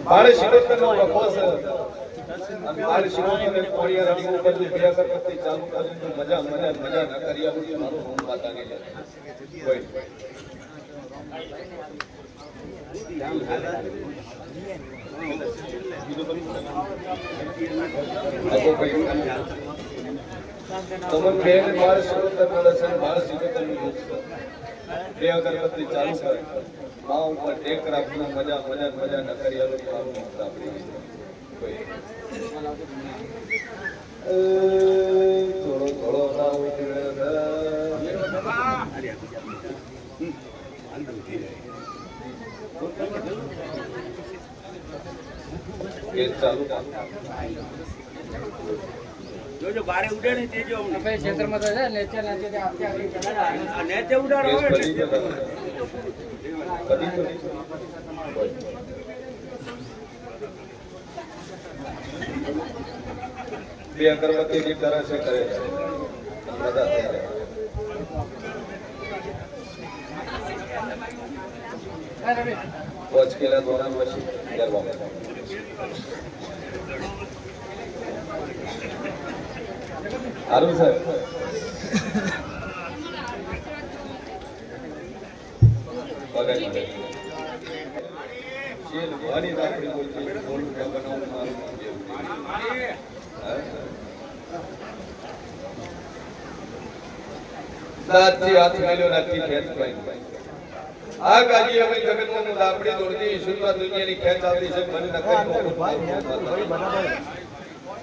બાળ શિરોતરનો પ્રપોઝ બાળ શિરોતરને કોળિયા રડી ઉપર ક્રિયા કરતી ચાલુ કરીને મજા મજા મજા ન કરી આવું મારું હોમ વાતાની લે કોઈ તમન બેન બાળ શિરોતરનો લસન બાળ શિરોતરનું યુઝ ક્રિયા કરતી ચાલુ કરે माँ ऊपर टेक રાખીને મજા મજા મજા ન કરી આલો મારું નામ આપણી કોઈ થોડો થોડો રાવ એ ચાલુ જો બારે ઉડે ને તે જો આપણે ક્ષેત્રમાં તો છે નેચર નાચે તે આપકે આગળ નેચે ઉડાડો હોય બે અગરબત્તી ની तरह से करे मजा आता है 5 किलो दोना मशीन गरबा आरू सर बघा शेल वाणी राखडी बोलते बोलून का बनावून मारून साथी हाथ मेलो નથી ખેંચ ભાઈ આ ગાજી હવે જગતમાં લાપડી દોડતી ઈશ્વરમાં દુનિયાની ખેંચ આવતી છે મને ન કરી ભાઈ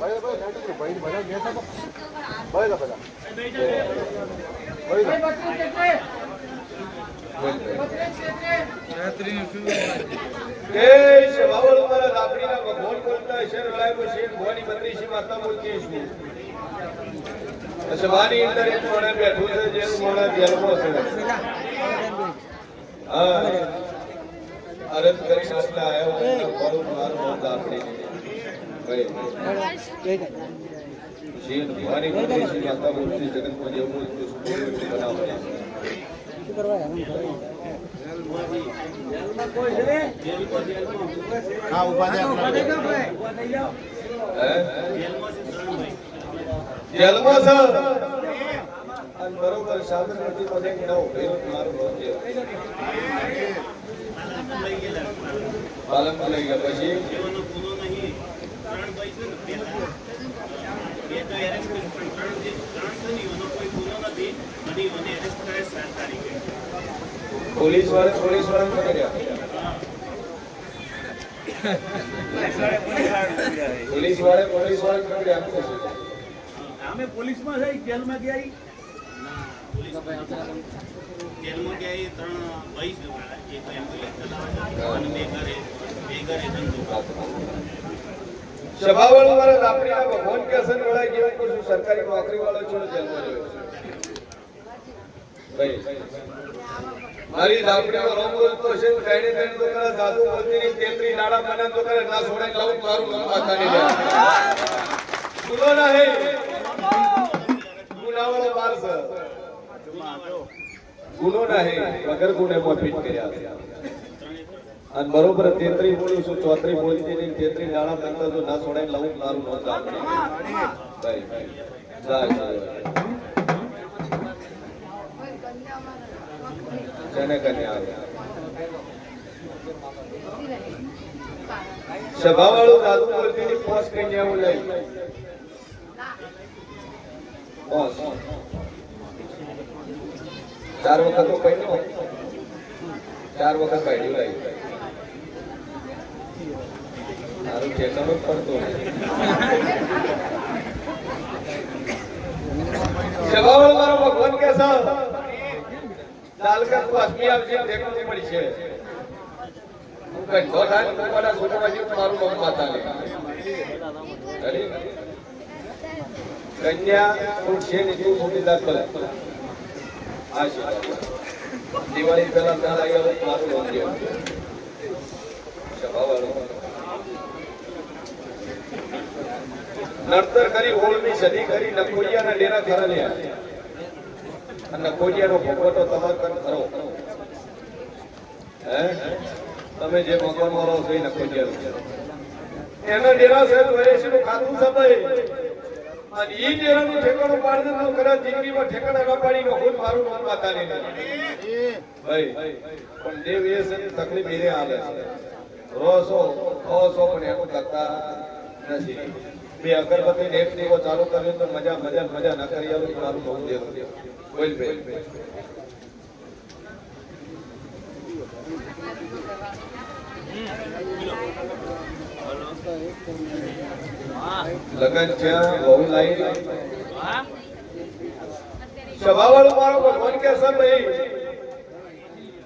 ભાઈ બરાબર ભાઈ ભાઈ નાટક ભાઈ બરાબર બેઠા તો ભાઈ લા બરાબર ભાઈ ભાઈ કે શવાવળ ઉપર લાપડીના ભગવાન બોલતા શેર લાયો શેર ભવાની બત્રીસી માતા બોલતી છે શવાની અંદર એક મોણે બેઠું છે જેનું મોણા જેલમાં છે હા અરજ કરી નાખલા આયો બરું માર મોત આપડી ભાઈ શેર ભવાની બત્રીસી માતા બોલતી જગતમાં જેવું બનાવો શું કરવા કોઈ છે હા ઉભા દે જેલમાં છે અને બરોબર સાબરમતી પર એક નવો ભેરો મારું નામ છે પાલનપુર લઈ ગયા પછી એનો ગુનો નહીં 3 પૈસે ને બે તો એરેસ્ટ કરી પણ 3 છે નહીં એનો કોઈ ગુનો નથી અને એને એરેસ્ટ કરે 7 તારીખે પોલીસ વાળા પકડ્યા પોલીસ વાળા પકડ્યા અમે પોલીસ માં જઈ જેલ માં ગયા જેલમાં ગયા 3 ભાઈ છે વાળા એક એમ્બ્યુલન્સ ચલાવે અને બે ઘરે ધંધો સભાવાળો વાળા આપણીના ભગવાન કે અસર વળાય કેવું કશું સરકારી નોકરી વાળો છો જેલમાં જોયો ભાઈ મારી ઝાપડીમાં રોમ બોલતો છે કાઈને કાઈને તો કરે સાધુ બોલતી તેત્રી નાડા મને તો કરે ના છોડે લાવું મારું નામ માથાની લે ગુનો ના હે ગુનાવાળો માણસ ગુનો ના હે વગર ગુનેમાં ફિટ કર્યા અને બરોબર 33 બોલું છું 34 બોલતી નહીં 33 નાડા મને તો ના છોડે લાવું મારું નામ ભાઈ જાય જને કન્યા આવ્યા સભાવાળો દાદુ બોલતી ની પોસ કન્યા હું લઈ પોસ 4 વખત તો પહેર્યો 4 વખત પહેર્યું લઈ તારું ઠેકાણું પડતો સભાવાળો મારો ભગવાન કે છે ચાલકર પાસમી આવશે ઠેકાણું પડી છે હું કઈ દોઢાન કુવાડા છોકરા જેવું મારું નામ માતા લે કન્યા ફૂટ છે ને તું મોટી દાખલ આ છે દિવાળી પહેલા ત્યાં આવ્યા મારું નામ છે સભાવાળો નડતર કરી 16મી સદી કરી નકોડિયાના ડેરા ઘરે લ્યા અને નકોડિયાનો ભોગવટો તમાર કર કરો હે તમે જે મકાન વાળો થઈ નખો એના ડેરા છે તો એસીનું ખાતું છે ભાઈ અને ઈ ડેરાનું ઠેકાણું પાડી દે તો કદાચ જિંદગીમાં ઠેકાણા ન પાડી નો ખુદ મારું નામ માતાની ભાઈ પણ દેવ એ છે તકલીફ એને હાલે છે રોસો ઓસો પણ એનું કરતા નથી બે અગરબત્તી ને એક દીવો ચાલુ કર્યો તો મજા મજા મજા ના કરી આવું મારું બહુ દેવ બોલ ભાઈ લગન છે બહુ લાઈ સભાવાળો મારો ભગવાન કે છે ભાઈ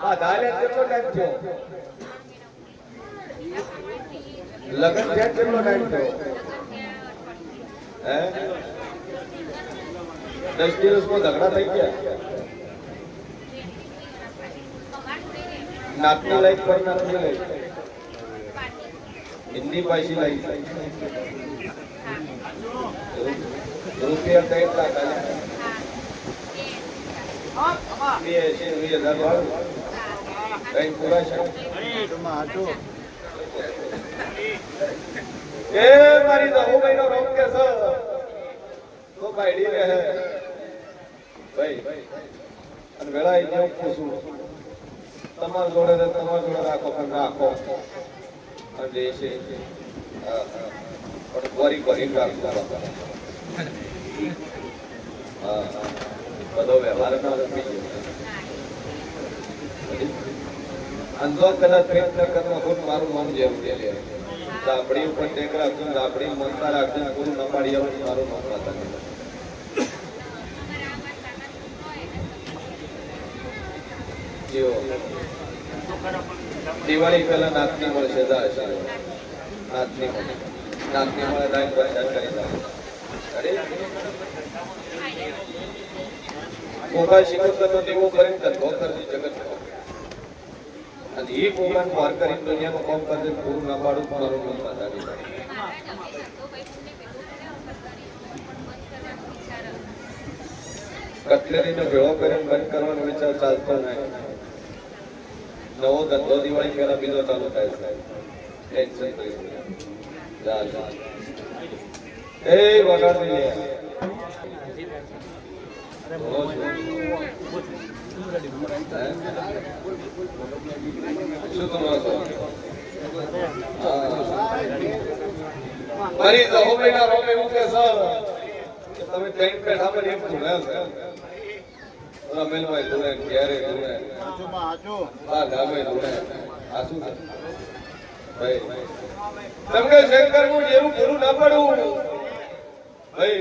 આ ધાલે કેટલો ટાઈમ થયો લગન છે કેટલો ટાઈમ થયો હે 10 દિવસમાં ઝઘડા થઈ ગયા નાતની લાઈક પર નાતની લાઈક हिंदी पाइसी लाई रुपया टाइप का ये ऐसे 20,000 वाला कहीं पूरा शाम ए मारी तो हो गई ना रोक के सर तो बाइडी में है भाई અને વેળા એ કેવું પૂછું તમાર જોડે રાખો પણ રાખો દેશે પણ ગોરી ગોરી રાખો બધો વ્યવહાર ના અંધો કદાચ પ્રયત્ન કરવા ખુદ મારું મન જેવું કે આપણી ઉપર ટેક રાખજો આપણી મનતા રાખજો પૂરું ન પાડી આવું મારું મન માતા દિવાળી પહેલા નાતની મળશે નાતની મળે ટાઈમ પંચાયત કરી મોટા શિકોતરનો દીવો કરીને ધંધો કરશે જગત અને એ પોતાનું વાર કરીને દુનિયાનું કામ કરશે પૂરું ના પાડું મારું મન માતાની કટલેરીનો ભેળો કરીને બંધ કરવાનો વિચાર ચાલતો નહીં નવો ધંધો દિવાળી પહેલા બીજો ચાલુ થાય છે ટેન્શન એ વગાડી લે મારી જહોબેના રોમે એવું કે સર તમે ટ્રેન પેઠા પર એમ ભૂલ્યા છે રમેલભાઈ ધોળે ક્યારે ધોળે હા ગામે ધોળે આ શું ભાઈ તમને શંકર હું જેવું પૂરું ના પડું ભાઈ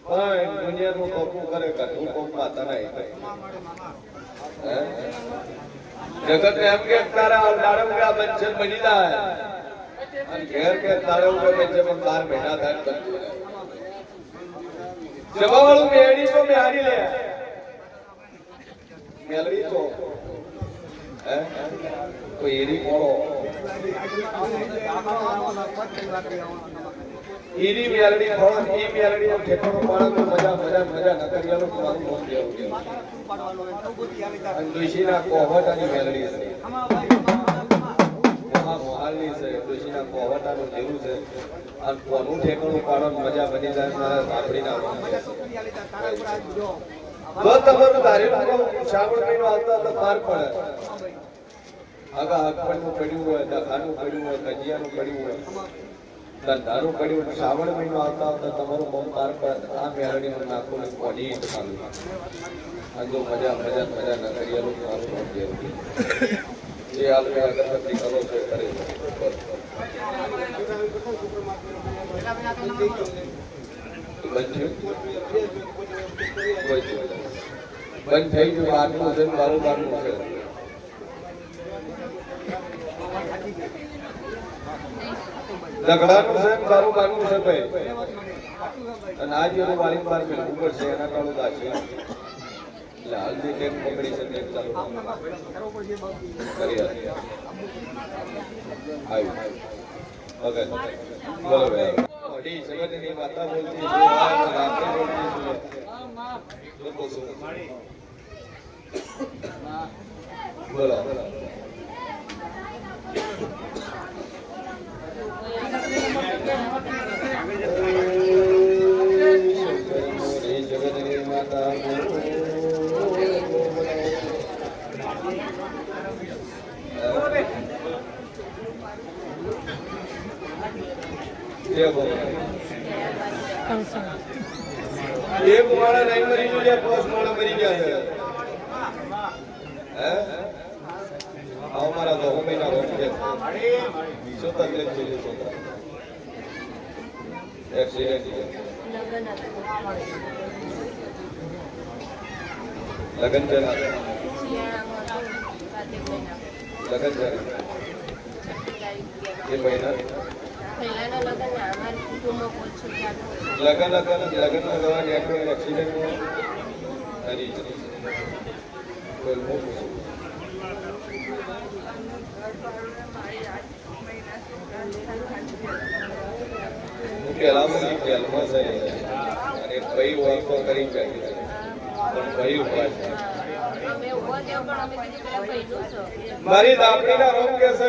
ભાઈ દુનિયાનું કોપું કરે કાઢું કોપ માતા નહીં જગત ને એમ કે તારા દાડમગા બચ્ચન બની જાય અને ઘેર કે દાડમગા બચ્ચે પણ 12 મહિના થાય જવાવાળું મેળી તો મેળી લે મેલડી તો તો એરી કોળો એરી મેલડી કોળો એ મેલડી આમ ઠેકાણો પાડો તો મજા મજા મજા ન કરી આલો તમારું મન દેવું અને દોશીના કોહટાની મેલડી છે મોહાલની છે દોશીના કોહટાનું જેવું છે અને કોનું ઠેકાણું પાડો મજા બની જાય મારા સાંભળીના તો તમારું ધારેલું શ્રાવણ મહિનો આવતો તો પાર પડે આગા હકપણનું પડ્યું હોય દખાનું પડ્યું હોય કજિયાનું પડ્યું હોય ધંધાનું પડ્યું હોય શ્રાવણ મહિનો આવતા આવતા તમારું મન પાર પડે આ મેળવીનું નાખું કોની ચાલુ અને જો મજા મજા મજા ન કરી આલું મારું મન જેવું જે હાલ મેં અગરબત્તી કરો છો કરી બંધ થઈ ગયું બહારનું છે મારું બહારનું છે ઝઘડાનું છે મારું બહારનું છે ભાઈ અને આજ એનું વાળી બાર મેળવું પડશે એના કાળું દાશે એટલે હાલથી ટેક પકડી છે ટેક ચાલુ કરી આવ્યું ઓકે બોલો ભાઈ મોટી જગતની માતા બોલતી છે રાત્રે બોલતી છે લોકો શું બોલો જગતની માતા એક માળા નહીં મરી ગયા, 5 માળા મરી ગયા છે. હે અમારા તો મહિના એક્સિડન્ટ લગન છે લગન છે એ મહિના લગન લગનમાં જવાની એક્સિડન્ટમાં હરી કોઈ મોટું મારી દાપડી ના રોગ કે છે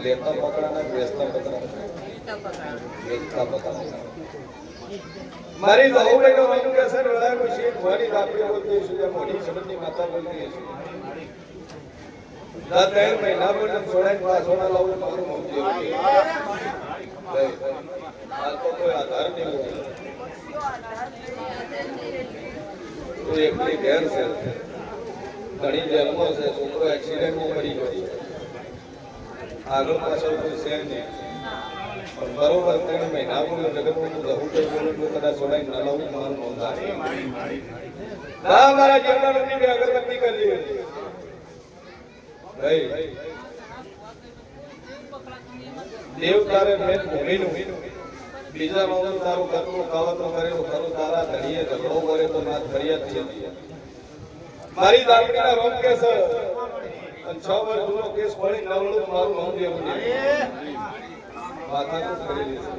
લેતા પકડાના બેસતા પકડાના મારી દહુ લઈને વાંચું કે સર વેળાનું શેઠ ભવાની દાપડી બોલતી છું મોટી સમજની માતા બોલતી છું 10 મહિના પણ છોડાઈને પાછોડા લાવું મારું મોટી આ તો કોઈ આધાર નહીં તો એકલી ઘેર છે ઘણી જેલમાં છે છોકરો એક્સિડન્ટમાં મરી ગયો આગળ પાછળ કોઈ છે નહીં બરોબર 3 મહિના બોલું જગતમાં હું દહું કઈ બોલું તો કદાચ છોડાઈને ના લાવું મારું નોંધાય ના મારા જીવના નથી મેં અગરબત્તી કરી હતી દેવ તારે મેં ભૂમિનું બીજા મારું તારું ઘરનું કાવતરું કરેલું ખરું તારા ધણીએ ઝઘડો કરે તો ના ફરિયાદ હતી મારી દારૂડીના રોગ કેસ 6 વર્ષ જૂનો કેસ પડી નવડું મારું નોંધ એવું માથાકૂટ કરેલી છે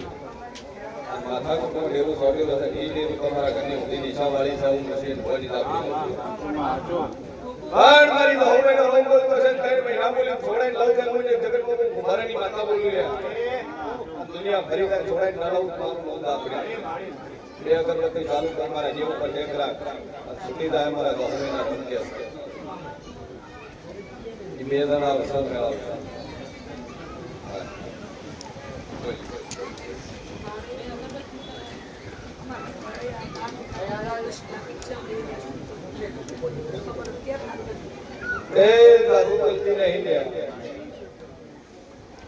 માથાકૂટ એવું સોંપ્યું હશે એ લેવું તમારા ઘરની ઊંધી દિશાવાળી છે મશીન ભરી દાબી પણ મારી તો હવે નો રોગ બોલ છે 3 મહિના બોલી છોડાઈને લઉં છે હું જગતમાં કુમારની માતા બોલું લે દુનિયા ભરી જાય છોડાઈને ના લઉં મારું નોંધ આપડી બે અગરબત્તી ચાલુ કર મારા જીવ પર ટેક રાખ છૂટી જાય મારા ગોહમેના બંધ એ બે જણા અવસર મેળવશે દાદુ ગલતી નહીં લે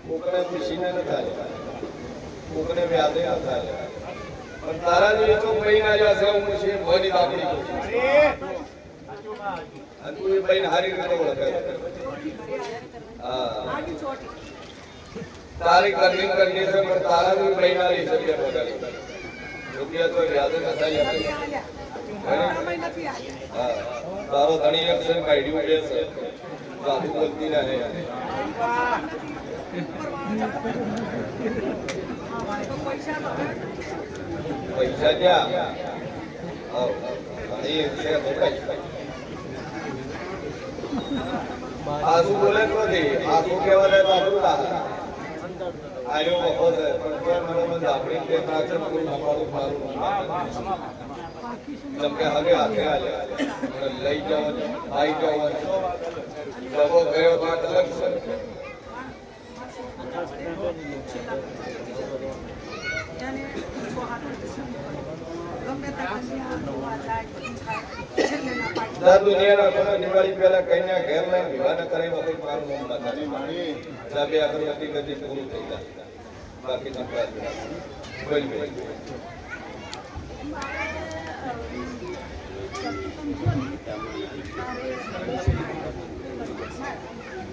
કોકને પીસીને ન થાય કોકને વ્યાધે ન થાય પણ તારા જે તો ભાઈ ના જશે હું છે ભરી દાબડી અને તું એ ભાઈને હારી રીતે ઓળખે હા તારી કરવી કરવી છે પણ તારા બી ભાઈ ના રહી શકે રૂપિયા તો વ્યાધે ન થાય તારો ધણી અક્ષર કાઢ્યું છે દાદુ બોલતી રહે પૈસા ક્યાં આસુ બોલે તો નથી આસુ કેવા જાય તો આપણું આર્યો વખો છે પણ મને મને આપણી તે નાચર કોઈ નપાડું મારું કે હવે હાથે આલ્યા લઈ જવાનું આવી જવાનું જવો ગયો વાત અલગ છે દુનિયાના કોઈ દિવાળી પહેલા કઈના ઘેર લઈને વિવાહ ન કરે વખત મારું નામ ના થાય બે અગરબત્તી ગતિ પૂરું થઈ જાય બાકી સંપાદ બોલ બોલ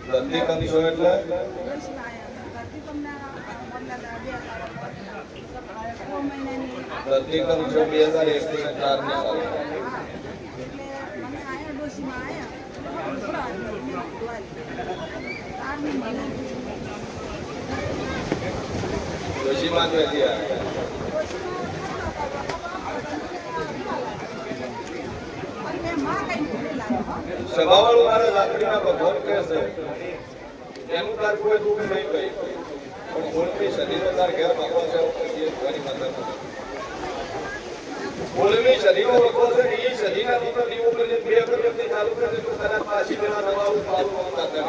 ધરતી કંશો એટલે ધરતી કંશો 2001 ની સાલ ડોશી માં નથી આવ્યા. સભાવાળું મારા લાકડીના ભગવાન કહે છે એનું તાર કોઈ દુઃખ નહીં કહી પણ બોલમી સદીનો તાર ઘેર બાપા છે એ ઘણી માતા બોલમી સદીનો વખો છે એ સદીના દીવો દીવો કરીને બે અગરબત્તી ચાલુ કરે તો કદાચ પાછી પેલા નવા ઉપાડું આવતા કરે.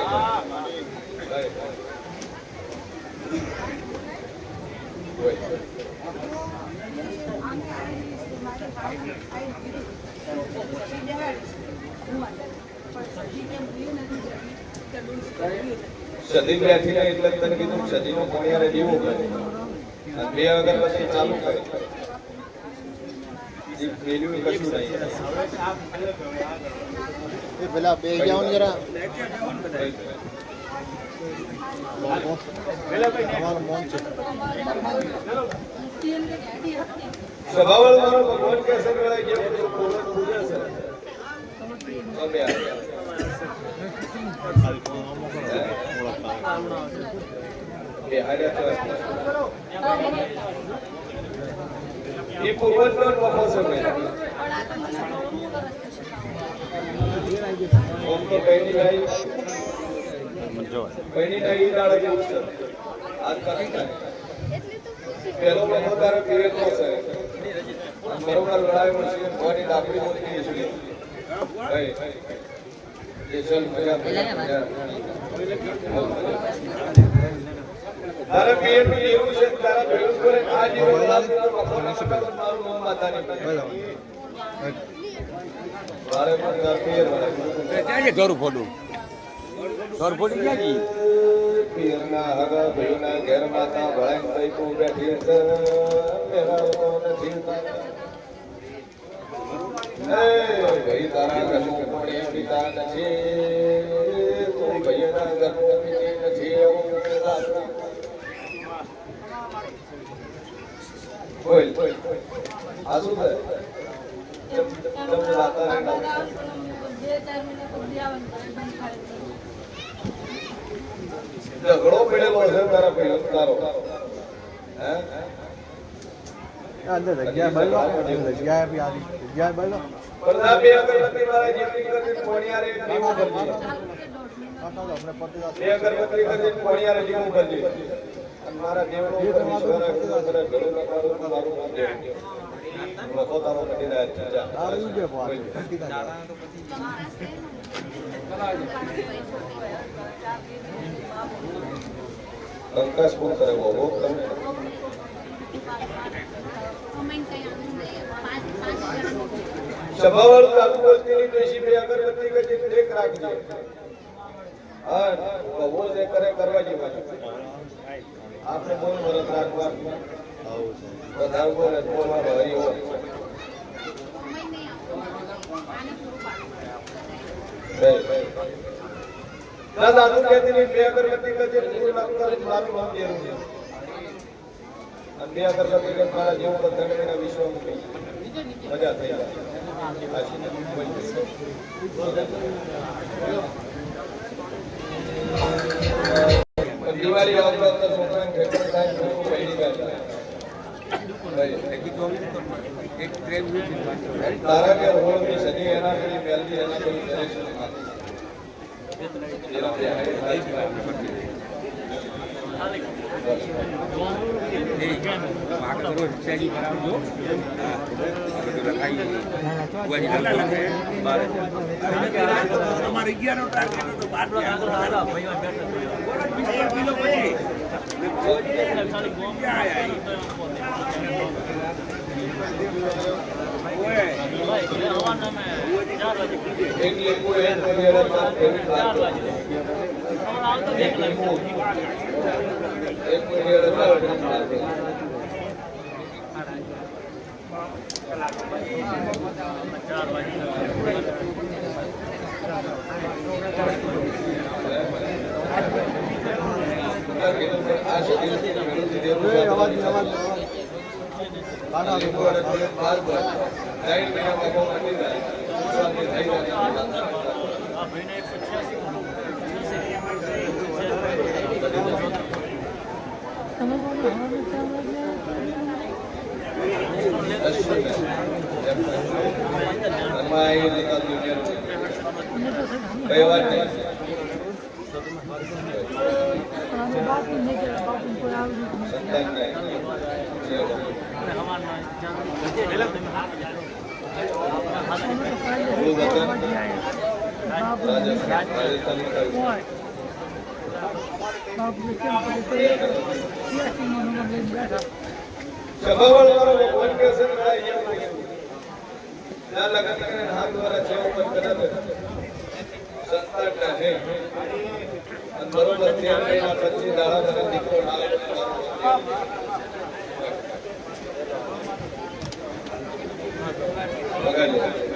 સદી બેઠી ને એટલે તને કીધું સદીનો કોણિયારે દીવો કરે અને બે અગરબત્તી ચાલુ કરે પેલું કશું નહીં. પેલા બે જાઓ ને જરા અમારો મોન છે સભાવાળો મારો ભગવાન કે છે મેળા જે બધું પૂજે છે તમે એ પૂર્વજ નો વખો છે મેળા ઓમ તો કઈની જાય કઈની જાય ઈ દાડે જેવું છે આજ કરતા પેલો વખો તારે પીરે તો છે બરોબર લડાઈ મળશે કોની ડાકડી મોટી છે ભાઈ ये चल मजा તારે પીએ પી એવું છે તારા ભેળું કરે આ જીવો લાગતો બખોના સકાતો મારું નામ માતાની મારે પણ ઘર પીર વાળા ત્યાં જે ઘર ફોડું ક્યાં જી પીરના હગા ભેળના ઘેર માતા ભળાઈ થઈ તું બેઠી છે મેરા તો નથી ભાઈ તારા કશું પણ પિતા નથી તું ભાઈના ઘરનું નથી એવું બોલ આ શું છે તમને લાતા ઝઘડો પડેલો છે તારા ભાઈ તારો હે અંદર જગ્યા બદલો જગ્યા બી આવી જગ્યા બદલો પડદા બે અગરબત્તી વાળા જેટલી કરતી પોણિયારે દીવો કરજે આપણે પતિ બે અગરબત્તી કરજે પોણિયારે દીવો કરજે અને મારા દેવનો ઉપર વિશ્વાસ રાખજો તારા ઘરે નકારો મારું નામ દે લખો તારો મટી રહ્યા છે જા આ યુ કે પાસ પતિ કા કંકાસ કોણ કરે વો તમે સભાવાળું ચાલુ વસ્તીની દેશી બે અગરબત્તી કરજે ટેક રાખજે હા બહુ જે કરે કરવા જેવા આપણે બોલ વરત રાખવા વધારે બોલે બોલવા હરી હોય ના દાદુ કહેતી બે અગરબત્તી કરજે પૂરું નામ કરે મારું નામ દેવું છે અને બે અગરબત્તી કરે મારા જેવું તો ધણીના વિશ્વમાં કઈ મજા થઈ જાય દિવાળી આવતા છોકરાને ઠેકડો થાય થોડું પૈડી ગયા તારા કે હોળની સદી એના કરી પહેલી એના કરી તમે બરોબર 13 મહિના પછી દાડા મને દીકરો ના આવ્યો.